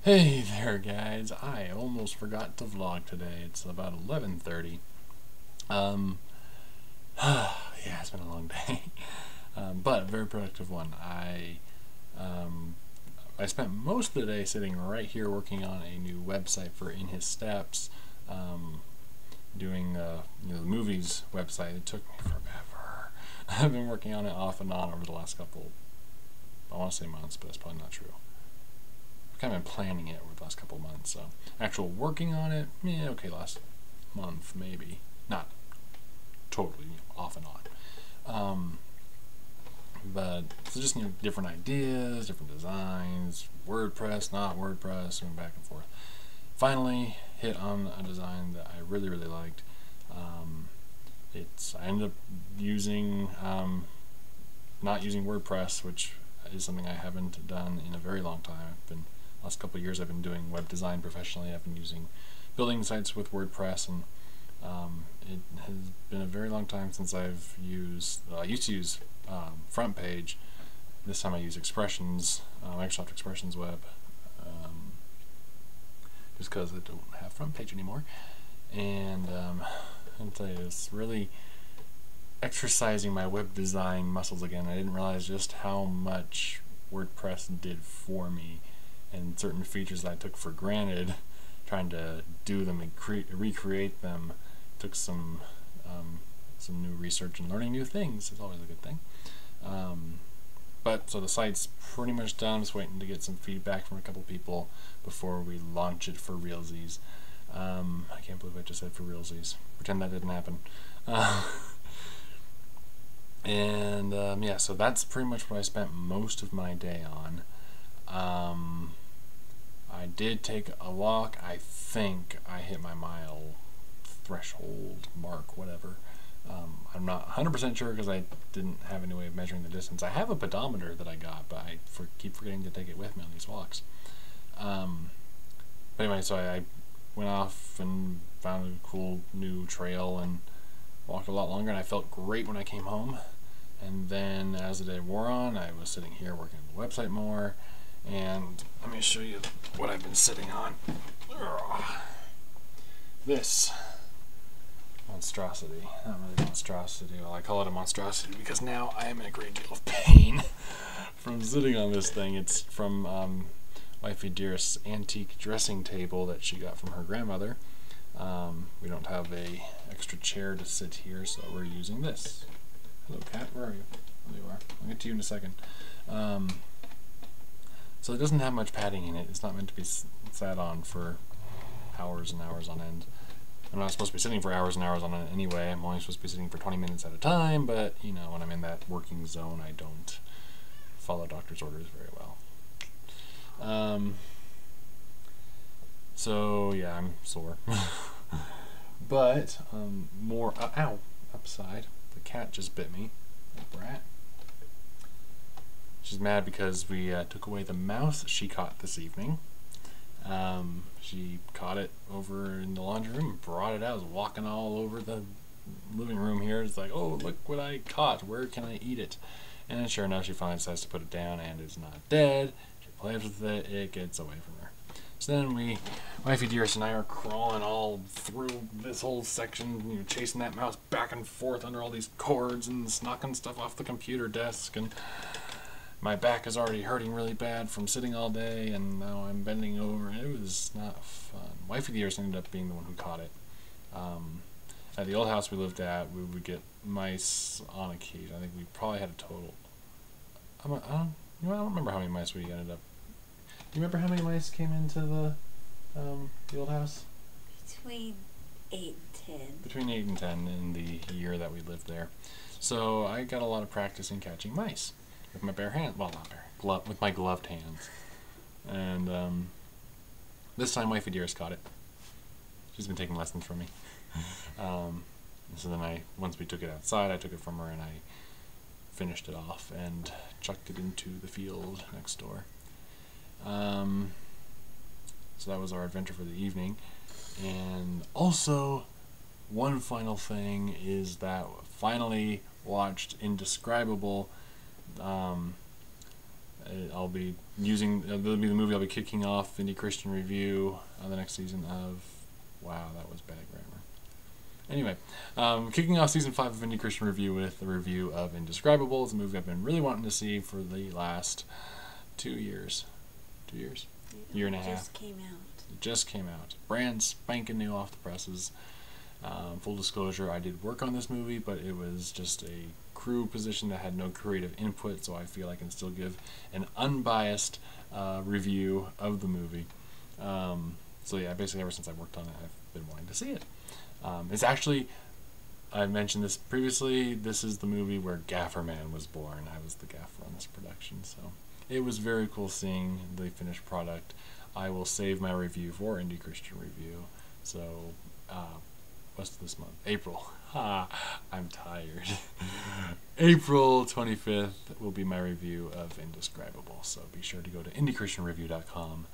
Hey there, guys. I almost forgot to vlog today. It's about 11:30. Um, yeah, it's been a long day, but a very productive one. I spent most of the day sitting right here working on a new website for In His Steps, doing the movies website. It took me forever. I've been working on it off and on over the last couple, I want to say months, but that's probably not true. I've kind of been planning it over the last couple of months, so actual working on it, okay, last month maybe, not totally off and on. But so just different ideas, different designs, WordPress, not WordPress, and back and forth. Finally hit on a design that I really liked. I ended up using not using WordPress, which is something I haven't done in a very long time. Last couple of years I've been doing web design professionally. I've been building sites with WordPress, and it has been a very long time since I've used. I used to use Front Page. This time I use Expressions, Microsoft Expressions Web, just because I don't have Front Page anymore. And I'll tell you, it's really exercising my web design muscles again. I didn't realize just how much WordPress did for me, and certain features that I took for granted, trying to do them and recreate them, took some new research, and learning new things is always a good thing. But so the site's pretty much done. Just waiting to get some feedback from a couple people before we launch it for realsies. I can't believe I just said for realsies. Pretend that didn't happen. Yeah, so that's pretty much what I spent most of my day on. I did take a walk. I think I hit my mile threshold mark, whatever. I'm not 100% sure because I didn't have any way of measuring the distance. I have a pedometer that I got, but I keep forgetting to take it with me on these walks. But anyway, so I went off and found a cool new trail and walked a lot longer, and I felt great when I came home. And then as the day wore on, I was sitting here working on the website more, and let me show you what I've been sitting on. This monstrosity. Not really monstrosity. Well, I call it a monstrosity because now I am in a great deal of pain from sitting on this thing. It's from Wifey Dearest's antique dressing table that she got from her grandmother. We don't have a extra chair to sit here, so we're using this. Hello, cat. Where are you? There you are. I'll get to you in a second. So it doesn't have much padding in it. It's not meant to be sat on for hours and hours on end. I'm not supposed to be sitting for hours and hours on it anyway. I'm only supposed to be sitting for 20 minutes at a time, but when I'm in that working zone, I don't follow doctor's orders very well. So yeah, I'm sore. But more ow, upside. The cat just bit me. Brat. She's mad because we took away the mouse she caught this evening. She caught it over in the laundry room and brought it out. I was walking all over the living room here. It's like, oh, look what I caught. Where can I eat it? And sure enough, she finally decides to put it down, and it's not dead. She plays with it. It gets away from her. So then Wifey Dearest and I are crawling all through this whole section, chasing that mouse back and forth under all these cords and knocking stuff off the computer desk, and my back is already hurting really bad from sitting all day, and now I'm bending over. It was not fun. Wifey Dearest ended up being the one who caught it. At the old house we lived at, we would get mice on occasion. I think we probably had a total. I don't remember how many mice we ended up. Do you remember how many mice came into the old house? Between 8 and 10. Between 8 and 10 in the year that we lived there. So I got a lot of practice in catching mice with my bare hands. Well, not bare, with my gloved hands. And this time Wifey Dearest caught it. She's been taking lessons from me. So then once we took it outside, I took it from her and I finished it off and chucked it into the field next door. So that was our adventure for the evening. And also, one final thing is that finally watched Indescribable. I'll be using, that'll be the movie I'll be kicking off Indie Christian Review on the next season of, wow, that was bad grammar. Anyway, kicking off season 5 of Indie Christian Review with a review of Indescribable. It's a movie I've been really wanting to see for the last 2 years. 2 years? Year and a half. It just came out. Brand spanking new off the presses. Full disclosure, I did work on this movie, but it was just a crew position that had no creative input, so I feel I can still give an unbiased review of the movie. So yeah, basically ever since I worked on it, I've been wanting to see it. It's actually, I mentioned this previously, this is the movie where Gaffer Man was born. I was the gaffer on this production, so it was very cool seeing the finished product. I will save my review for Indie Christian Review. So, what's this month? April. I'm tired. April 25th will be my review of Indescribable. So be sure to go to indiechristianreview.com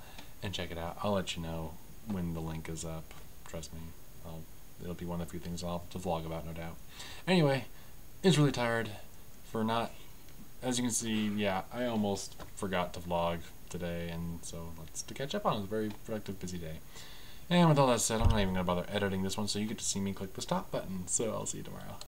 and check it out. I'll let you know when the link is up. Trust me. It'll be one of the few things I'll have to vlog about, no doubt. Anyway, it's really tired for not, as you can see, yeah, I almost forgot to vlog today, and so to catch up on. It was a very productive, busy day. And with all that said, I'm not even going to bother editing this one, so you get to see me click the stop button. So I'll see you tomorrow.